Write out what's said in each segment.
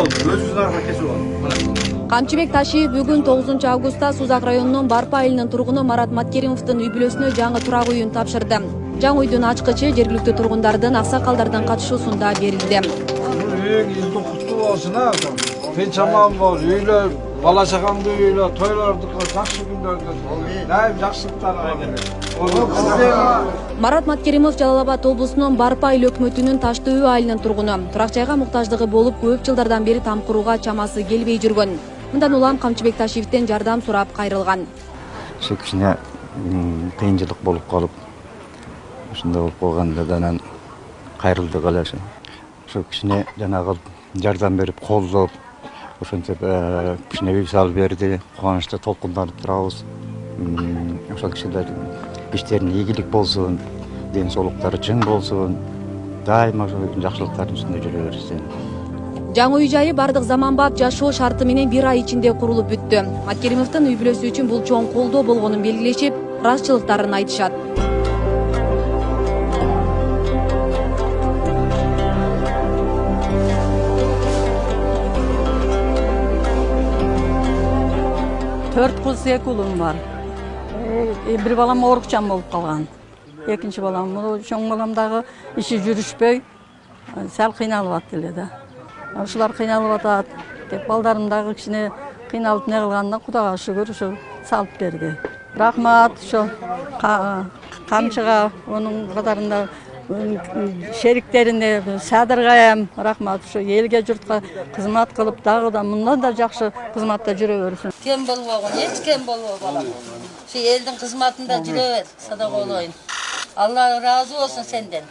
өзүбүздүн арга кесип алат. Камчыбек Ташиев бүгүн 9 августта Сузак районунун Барпа айылынын тургуну Марат Маткеримовдун үй бүлөсүнө жаңы турак үйүн тапшырды. Жаңы үйдүн ачкычы жергиликтүү тургундардын, аксакалдардын катышуусунда берилди. Эң илдүү куттуу болсун а. Тынч аман бол, үйлөр, бала чагаңды үйлөр, тойлорду жакшы күндөрдө. Дайым жакшылыктар бар. Марат Маткеримов Жалал Абад облусунун Барпа айыл өкмөтүнүн Таштуу үй айылынын тургуну. Турак жайга муктаждыгы болуп, көп жылдардан бери тамкурууга чамасы келбей жүргөн. Мындан улам Камчыбек Ташиевден жардам сурап кайрылган. Ошо кичине кыйынчылык болуп калып, ошондой болуп калганда анан кайрылдык эле ошо. Ошо кичине жанагы жардам берип, колдоп, ошентип кичине үй салып берди. Кубанычта толкунданып турабыз. Ошол кишилер иштерине ийгилик болсун, ден соолуктары чың болсун. Дайыма ошо жакшылыктардын үстүндө жүрө берсин. Жаңы үй жайы бардык заманбап жашоо шарты менен 1 ай ичинде курулуп бүттү. Маткеримовдун үй бүлөсү үчүн бул чоң колдоо болгонун белгилешип, ыраазычылыктарын айтышат. Төрт кыз, 2 уулум бар. Бир балам оорукчан болуп калган. Экинчи балам, чоң балам дагы иши жүрүшпөй, сал кыйналып атты эле да. Ушулар кыйналып атат деп балдарым дагы кичине кыйналып не кылганда Кудайга шүгүр ушу салып берди. Рахмат ошо Камчыга, онун катарында шериктерине, Садыргайам рахмат. Ушу элге журтка кызмат кылып, дагы да мындан да жакшы кызматта жүрө берсин. Кем болбогон, эч кем болбо балам. Şu элдин кызматында жүрө бер, садак болоюн. Алла разы болсун сенден.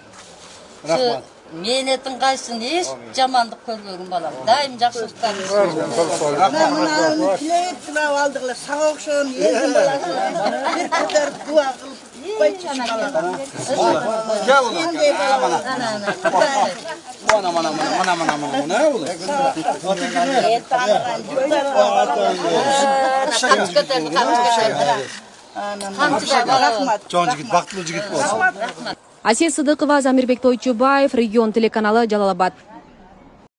Рахмат. Менетин кайсын, эч жамандык көрбөгүн балам. Дайым жакшылыктар. Мына тилек тилеп алдыгылар, сага окшогон элдин баласы. Бир көтөрүп дуа кылып койчу балага. Gel ulan. Mana ulan. Чоң жигит, бактылуу жигит болсун. Асия Сыдыкова, Замирбек Тойчубаев, Регион телеканалы, Жалал Абад.